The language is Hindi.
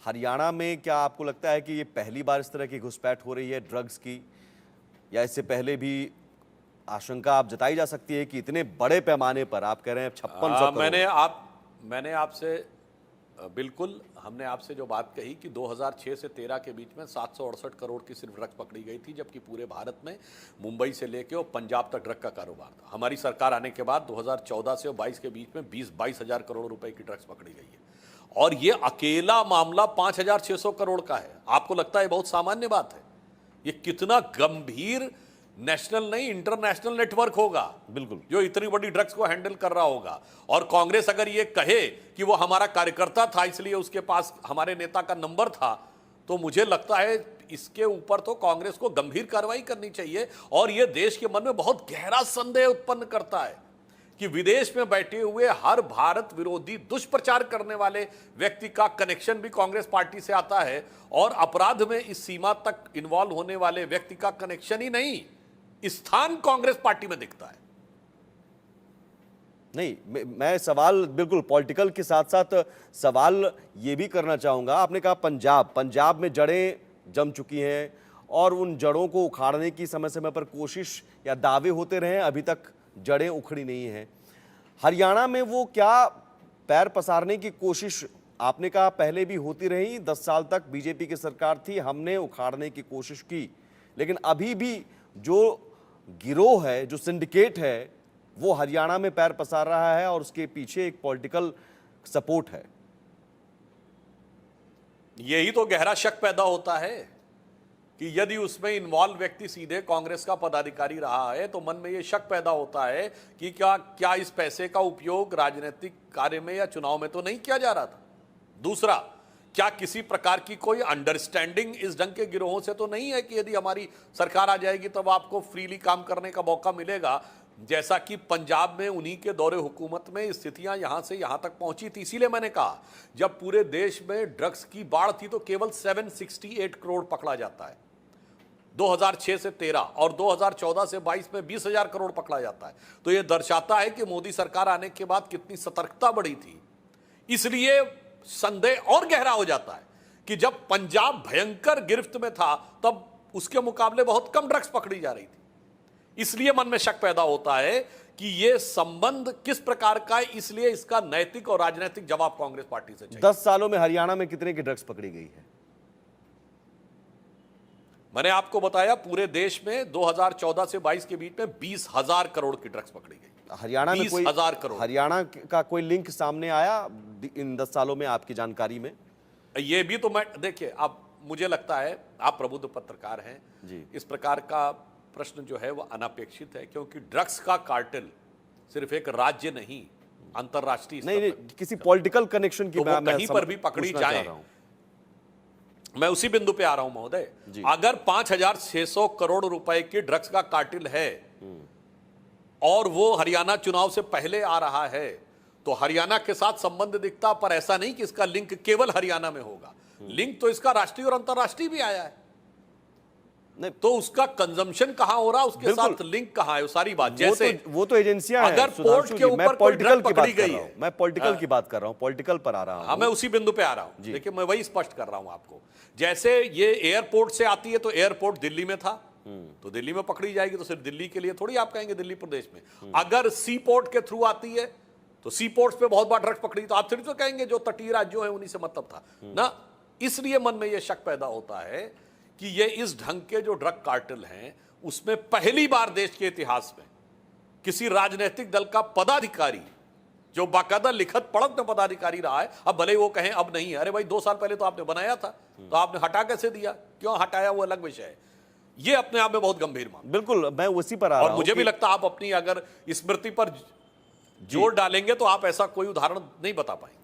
हरियाणा में क्या आपको लगता है कि ये पहली बार इस तरह की घुसपैठ हो रही है ड्रग्स की, या इससे पहले भी आशंका आप जताई जा सकती है कि इतने बड़े पैमाने पर आप कह रहे हैं 5600 करोड़? मैंने आपसे बिल्कुल, हमने आपसे जो बात कही कि 2006 से 13 के बीच में 768 करोड़ की सिर्फ ड्रग्स पकड़ी गई थी, जबकि पूरे भारत में मुंबई से लेके और पंजाब तक ड्रग का कारोबार था। हमारी सरकार आने के बाद 2014 से 22 के बीच में 20-22 हजार करोड़ रुपए की ड्रग्स पकड़ी गई है, और ये अकेला मामला 5600 करोड़ का है। आपको लगता है बहुत सामान्य बात है? ये कितना गंभीर नेशनल नहीं इंटरनेशनल नेटवर्क होगा बिल्कुल, जो इतनी बड़ी ड्रग्स को हैंडल कर रहा होगा। और कांग्रेस अगर ये कहे कि वो हमारा कार्यकर्ता था इसलिए उसके पास हमारे नेता का नंबर था, तो मुझे लगता है इसके ऊपर तो कांग्रेस को गंभीर कार्रवाई करनी चाहिए। और ये देश के मन में बहुत गहरा संदेह उत्पन्न करता है कि विदेश में बैठे हुए हर भारत विरोधी दुष्प्रचार करने वाले व्यक्ति का कनेक्शन भी कांग्रेस पार्टी से आता है, और अपराध में इस सीमा तक इन्वॉल्व होने वाले व्यक्ति का कनेक्शन ही नहीं, स्थान कांग्रेस पार्टी में दिखता है। नहीं, मैं सवाल बिल्कुल पॉलिटिकल के साथ साथ सवाल ये भी करना चाहूंगा। आपने कहा पंजाब में जड़ें जम चुकी हैं और उन जड़ों को उखाड़ने की समय समय पर कोशिश या दावे होते रहे, अभी तक जड़ें उखड़ी नहीं हैं। हरियाणा में वो क्या पैर पसारने की कोशिश, आपने कहा पहले भी होती रही, 10 साल तक बीजेपी की सरकार थी, हमने उखाड़ने की कोशिश की, लेकिन अभी भी जो गिरोह है, जो सिंडिकेट है, वो हरियाणा में पैर पसार रहा है और उसके पीछे एक पॉलिटिकल सपोर्ट है। यही तो गहरा शक पैदा होता है कि यदि उसमें इन्वॉल्व व्यक्ति सीधे कांग्रेस का पदाधिकारी रहा है, तो मन में यह शक पैदा होता है कि क्या इस पैसे का उपयोग राजनीतिक कार्य में या चुनाव में तो नहीं किया जा रहा था। दूसरा, क्या किसी प्रकार की कोई अंडरस्टैंडिंग इस ढंग के गिरोहों से तो नहीं है कि यदि हमारी सरकार आ जाएगी तब आपको फ्रीली काम करने का मौका मिलेगा, जैसा कि पंजाब में उन्हीं के दौरे हुकूमत में स्थितियां यहां से यहां तक पहुंची थी। इसीलिए मैंने कहा जब पूरे देश में ड्रग्स की बाढ़ थी तो केवल 768 करोड़ पकड़ा जाता है 2006 से 13, और 2014 से 22 में 20,000 करोड़ पकड़ा जाता है। तो यह दर्शाता है कि मोदी सरकार आने के बाद कितनी सतर्कता बढ़ी थी। इसलिए संदेह और गहरा हो जाता है कि जब पंजाब भयंकर गिरफ्त में था तब उसके मुकाबले बहुत कम ड्रग्स पकड़ी जा रही थी। इसलिए मन में शक पैदा होता है कि यह संबंध किस प्रकार का है, इसलिए इसका नैतिक और राजनीतिक जवाब कांग्रेस पार्टी से चाहिए। 10 सालों में हरियाणा में कितने की ड्रग्स पकड़ी गई है? मैंने आपको बताया पूरे देश में 2014 से 22 के बीच में 20,000 करोड़ की ड्रग्स पकड़ी गई। हरियाणा में कोई 20,000 करोड़, हरियाणा का कोई लिंक सामने आया इन 10 सालों में आपकी जानकारी में? ये भी तो मैं देखिए, अब मुझे लगता है आप प्रबुद्ध पत्रकार हैं जी। इस प्रकार का प्रश्न जो है वो अनपेक्षित है, क्योंकि ड्रग्स का कार्टेल सिर्फ एक राज्य नहीं, अंतरराष्ट्रीय नहीं, किसी पॉलिटिकल कनेक्शन की तो वो कहीं पर भी पकड़ी जाए। मैं उसी बिंदु पे आ रहा हूं महोदय। अगर 5,600 करोड़ रुपए की ड्रग्स का कार्टेल है और वो हरियाणा चुनाव से पहले आ रहा है, तो हरियाणा के साथ संबंध दिखता, पर ऐसा नहीं कि इसका लिंक केवल हरियाणा में होगा। लिंक तो इसका राष्ट्रीय और अंतरराष्ट्रीय भी आया है। नहीं तो उसका कंजम्पशन कहां हो रहा, उसके साथ लिंक कहां है, वो सारी बात। जैसे वो तो एजेंसियां हैं। अगर पोर्ट के ऊपर कोई ड्रग पकड़ी गई है, मैं पॉलिटिकल की बात कर रहा हूं, पॉलिटिकल पर आ रहा हूं। हाँ, मैं उसी बिंदु पे आ रहा हूं। देखिए, मैं वही स्पष्ट कर रहा हूं आपको। जैसे ये एयरपोर्ट से आती है तो एयरपोर्ट दिल्ली में था, तो दिल्ली में पकड़ी जाएगी, तो सिर्फ दिल्ली के लिए थोड़ी आप कहेंगे दिल्ली प्रदेश में। अगर सी पोर्ट के थ्रू आती है तो सी पोर्ट्स पे बहुत बार ड्रग्स पकड़ी, तो आप सिर्फ तो कहेंगे जो तटीय राज्यों है उन्हीं से मतलब था ना। इसलिए मन में यह शक पैदा होता है कि ये इस ढंग के जो ड्रग कार्टेल हैं उसमें पहली बार देश के इतिहास में किसी राजनीतिक दल का पदाधिकारी जो बाकायदा लिखत पढ़त में पदाधिकारी रहा है, अब भले वो कहें अब नहीं है, अरे भाई 2 साल पहले तो आपने बनाया था, तो आपने हटा कैसे दिया, क्यों हटाया, वो अलग विषय है। ये अपने आप में बहुत गंभीर मामला। बिल्कुल, मैं उसी पर आ रहा हूं। और मुझे भी लगता आप अपनी अगर स्मृति पर जोर डालेंगे तो आप ऐसा कोई उदाहरण नहीं बता पाएंगे।